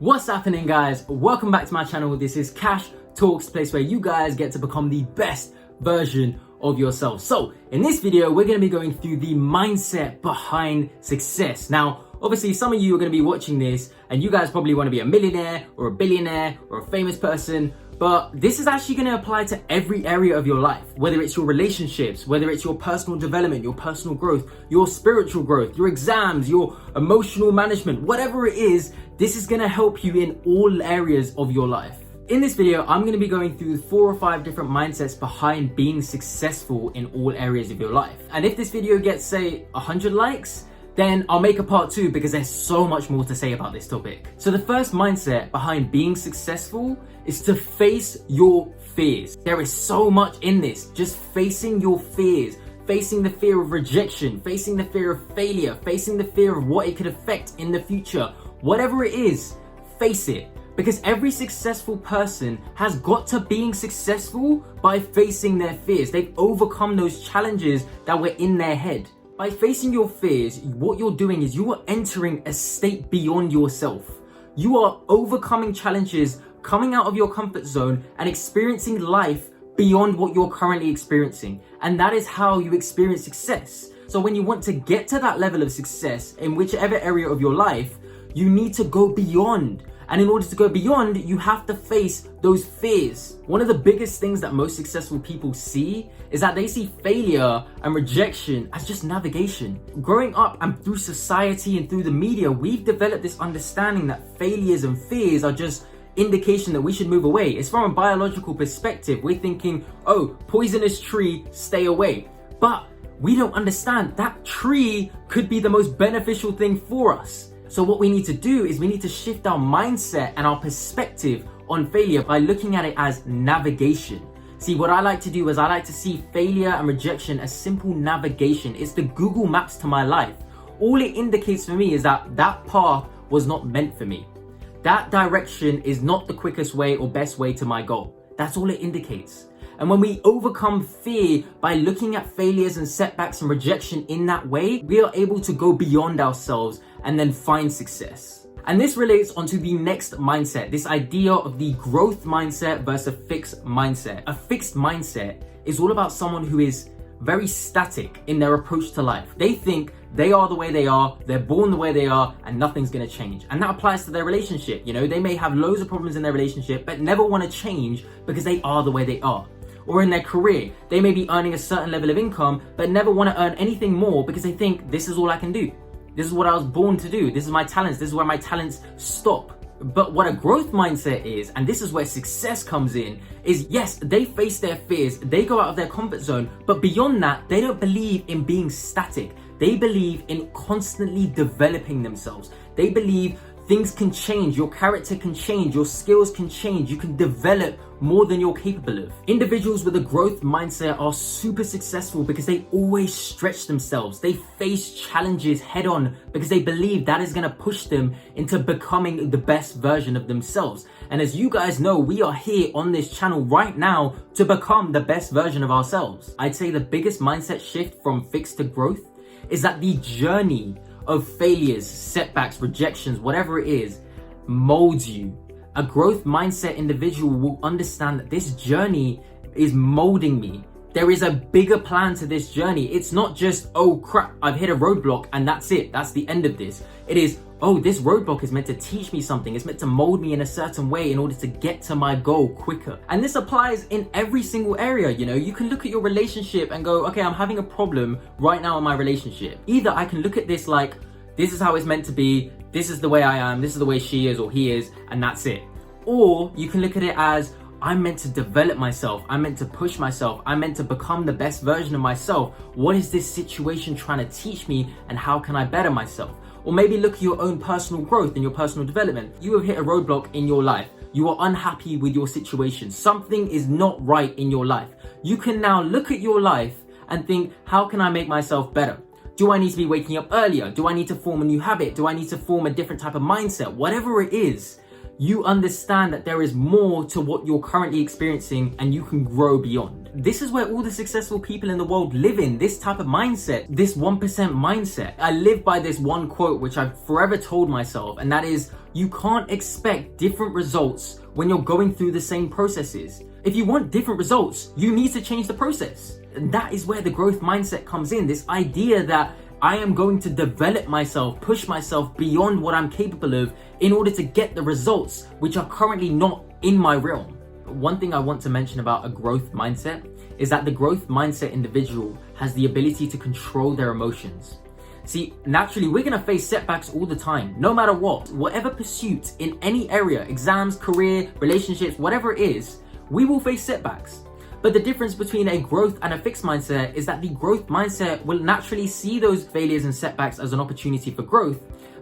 What's happening, guys? Welcome back to my channel. This is Cash Talks, place where you guys get to become the best version of yourself. So in this video, we're going to be going through the mindset behind success. Now, obviously some of you are going to be watching this and you guys probably want to be a millionaire or a billionaire or a famous person, but this is actually going to apply to every area of your life, whether it's your relationships, whether it's your personal development, your personal growth, your spiritual growth, your exams, your emotional management, whatever it is. This is going to help you in all areas of your life. In this video, I'm going to be going through 4 or 5 different mindsets behind being successful in all areas of your life. And if this video gets, say, 100 likes, then I'll make a part 2 because there's so much more to say about this topic. So the first mindset behind being successful is to face your fears. There is so much in this, just facing your fears. Facing the fear of rejection, facing the fear of failure, facing the fear of what it could affect in the future. Whatever it is, face it. Because every successful person has got to being successful by facing their fears. They've overcome those challenges that were in their head. By facing your fears, what you're doing is you are entering a state beyond yourself. You are overcoming challenges, coming out of your comfort zone and experiencing life beyond what you're currently experiencing. And that is how you experience success. So when you want to get to that level of success in whichever area of your life, you need to go beyond. And in order to go beyond, you have to face those fears. One of the biggest things that most successful people see is that they see failure and rejection as just navigation. Growing up and through society and through the media, we've developed this understanding that failures and fears are just indication that we should move away. It's from a biological perspective. We're thinking, oh, poisonous tree, stay away. But we don't understand that tree could be the most beneficial thing for us. So what we need to do is we need to shift our mindset and our perspective on failure by looking at it as navigation. See, what I like to do is I like to see failure and rejection as simple navigation. It's the Google Maps to my life. All it indicates for me is that that path was not meant for me. That direction is not the quickest way or best way to my goal. That's all it indicates. And when we overcome fear by looking at failures and setbacks and rejection in that way, we are able to go beyond ourselves and then find success. And this relates onto the next mindset, this idea of the growth mindset versus a fixed mindset. A fixed mindset is all about someone who is very static in their approach to life. They think they are the way they are, they're born the way they are, and nothing's gonna change. And that applies to their relationship. You know, they may have loads of problems in their relationship, but never wanna change because they are the way they are. Or in their career, they may be earning a certain level of income, but never wanna earn anything more because they think this is all I can do. This is what I was born to do. This is my talents. This is where my talents stop. But what a growth mindset is, and this is where success comes in, is yes, they face their fears, they go out of their comfort zone, but beyond that, they don't believe in being static. They believe in constantly developing themselves. They believe things can change, your character can change, your skills can change, you can develop more than you're capable of. Individuals with a growth mindset are super successful because they always stretch themselves. They face challenges head on because they believe that is going to push them into becoming the best version of themselves. And as you guys know, we are here on this channel right now to become the best version of ourselves. I'd say the biggest mindset shift from fixed to growth is that the journey of failures, setbacks, rejections, whatever it is, molds you. A growth mindset individual will understand that this journey is molding me. There is a bigger plan to this journey. It's not just, oh crap, I've hit a roadblock and that's it. That's the end of this. It is, oh, this roadblock is meant to teach me something. It's meant to mold me in a certain way in order to get to my goal quicker. And this applies in every single area. You know, you can look at your relationship and go, okay, I'm having a problem right now in my relationship. Either I can look at this like, this is how it's meant to be. This is the way I am. This is the way she is or he is. And that's it. Or you can look at it as, I'm meant to develop myself. I'm meant to push myself. I'm meant to become the best version of myself. What is this situation trying to teach me and how can I better myself? Or maybe look at your own personal growth and your personal development. You have hit a roadblock in your life. You are unhappy with your situation. Something is not right in your life. You can now look at your life and think, how can I make myself better? Do I need to be waking up earlier? Do I need to form a new habit? Do I need to form a different type of mindset? Whatever it is, you understand that there is more to what you're currently experiencing and you can grow beyond. this is where all the successful people in the world live in, this type of mindset, this 1% mindset. I live by this one quote, which I've forever told myself, and that is, you can't expect different results when you're going through the same processes. If you want different results, you need to change the process. And that is where the growth mindset comes in. This idea that I am going to develop myself, push myself beyond what I'm capable of in order to get the results which are currently not in my realm. One thing I want to mention about a growth mindset is that the growth mindset individual has the ability to control their emotions. See, naturally, we're going to face setbacks all the time, no matter what. Whatever pursuit in any area, exams, career, relationships, whatever it is, we will face setbacks. But the difference between a growth and a fixed mindset is that the growth mindset will naturally see those failures and setbacks as an opportunity for growth,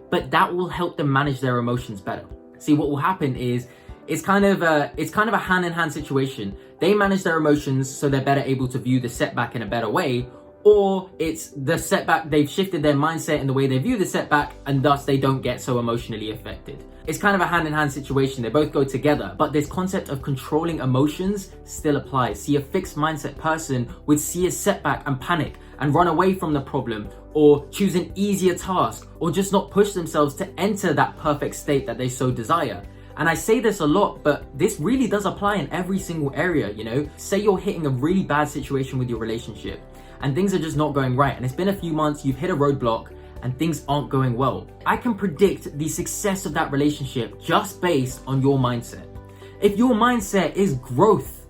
but that will help them manage their emotions better. See, what will happen is it's kind of a hand-in-hand situation. They manage their emotions so they're better able to view the setback in a better way, or it's the setback, they've shifted their mindset in the way they view the setback, and thus they don't get so emotionally affected. It's kind of a hand-in-hand situation. They both go together, but this concept of controlling emotions still applies. See, a fixed mindset person would see a setback and panic and run away from the problem, or choose an easier task, or just not push themselves to enter that perfect state that they so desire. And I say this a lot, but this really does apply in every single area, you know? Say you're hitting a really bad situation with your relationship and things are just not going right, and it's been a few months, you've hit a roadblock and things aren't going well. I can predict the success of that relationship just based on your mindset. If your mindset is growth,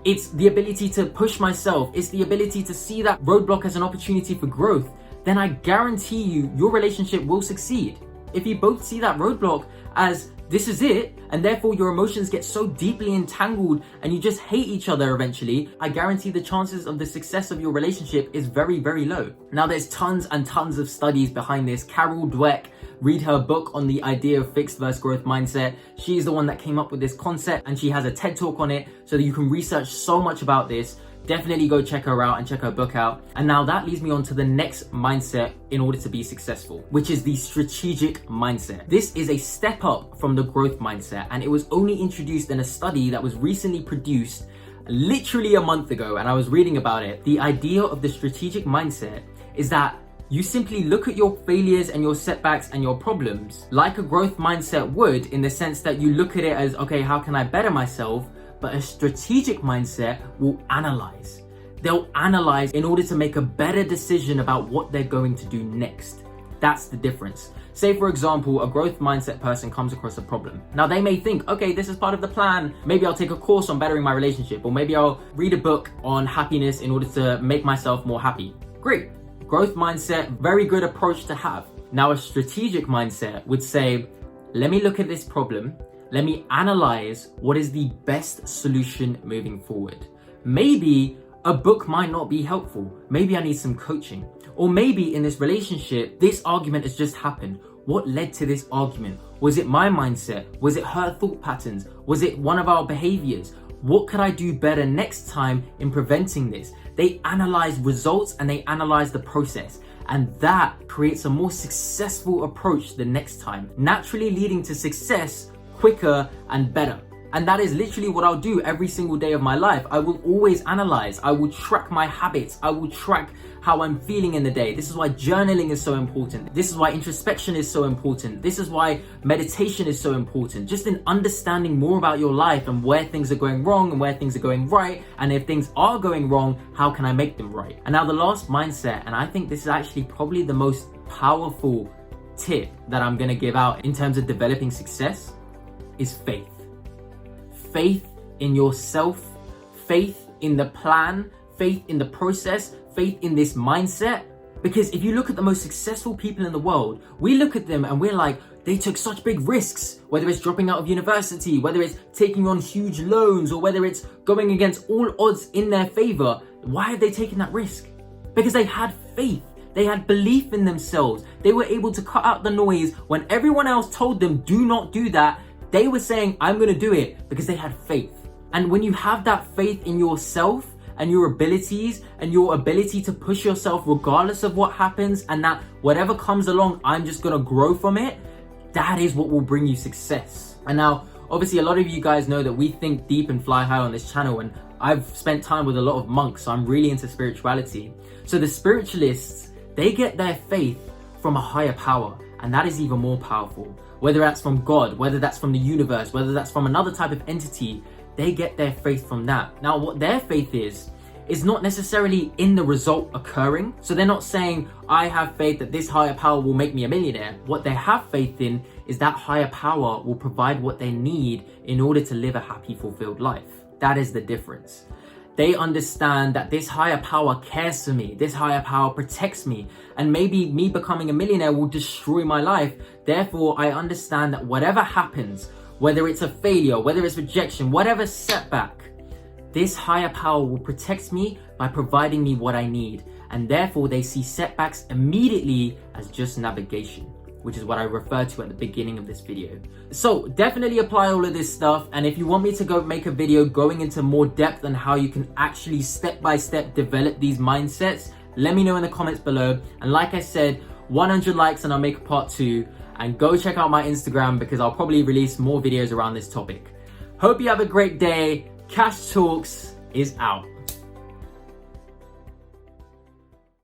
it's the ability to push myself, it's the ability to see that roadblock as an opportunity for growth, then I guarantee you your relationship will succeed. If you both see that roadblock as this is it, and therefore your emotions get so deeply entangled and you just hate each other eventually, I guarantee the chances of the success of your relationship is very, very low. Now, there's tons and tons of studies behind this. Carol Dweck, read her book on the idea of fixed versus growth mindset. She's the one that came up with this concept, and she has a TED talk on it so that you can research so much about this. Definitely go check her out and check her book out. And now that leads me on to the next mindset in order to be successful, which is the strategic mindset. This is a step up from the growth mindset, and it was only introduced in a study that was recently produced literally a month ago, and I was reading about it. The idea of the strategic mindset is that you simply look at your failures and your setbacks and your problems like a growth mindset would, in the sense that you look at it as, okay, how can I better myself? But a strategic mindset will analyze. They'll analyze in order to make a better decision about what they're going to do next. That's the difference. Say, for example, a growth mindset person comes across a problem. Now, they may think, okay, this is part of the plan. Maybe I'll take a course on bettering my relationship, or maybe I'll read a book on happiness in order to make myself more happy. Great. Growth mindset, very good approach to have. Now, a strategic mindset would say, let me look at this problem. Let me analyze what is the best solution moving forward. Maybe a book might not be helpful. Maybe I need some coaching. Or maybe in this relationship, this argument has just happened. What led to this argument? Was it my mindset? Was it her thought patterns? Was it one of our behaviors? What could I do better next time in preventing this? They analyze results and they analyze the process. And that creates a more successful approach the next time, naturally leading to success quicker and better. And that is literally what I'll do every single day of my life. I will always analyze. I will track my habits. I will track how I'm feeling in the day. This is why journaling is so important. This is why introspection is so important. This is why meditation is so important. Just in understanding more about your life and where things are going wrong and where things are going right. And if things are going wrong, how can I make them right? And now the last mindset, and I think this is actually probably the most powerful tip that I'm going to give out in terms of developing success, is faith. Faith in yourself, faith in the plan, faith in the process, faith in this mindset. Because if you look at the most successful people in the world, we look at them and we're like, they took such big risks, whether it's dropping out of university, whether it's taking on huge loans, or whether it's going against all odds in their favor. Why have they taken that risk? Because they had faith. They had belief in themselves. They were able to cut out the noise when everyone else told them, do not do that. They were saying, I'm going to do it, because they had faith. And when you have that faith in yourself and your abilities and your ability to push yourself regardless of what happens, and that whatever comes along, I'm just going to grow from it, that is what will bring you success. And now, obviously, a lot of you guys know that we think deep and fly high on this channel, and I've spent time with a lot of monks, so I'm really into spirituality. So the spiritualists, they get their faith from a higher power, and that is even more powerful. Whether that's from God, whether that's from the universe, whether that's from another type of entity, they get their faith from that. Now, what their faith is not necessarily in the result occurring. So they're not saying, I have faith that this higher power will make me a millionaire. What they have faith in is that higher power will provide what they need in order to live a happy, fulfilled life. That is the difference. They understand that this higher power cares for me, this higher power protects me, and maybe me becoming a millionaire will destroy my life. Therefore, I understand that whatever happens, whether it's a failure, whether it's rejection, whatever setback, this higher power will protect me by providing me what I need. And therefore, they see setbacks immediately as just navigation, which is what I referred to at the beginning of this video. So definitely apply all of this stuff. And if you want me to go make a video going into more depth on how you can actually step by step develop these mindsets, let me know in the comments below. And like I said, 100 likes and I'll make a part 2. And go check out my Instagram because I'll probably release more videos around this topic. Hope you have a great day. Cash Talks is out.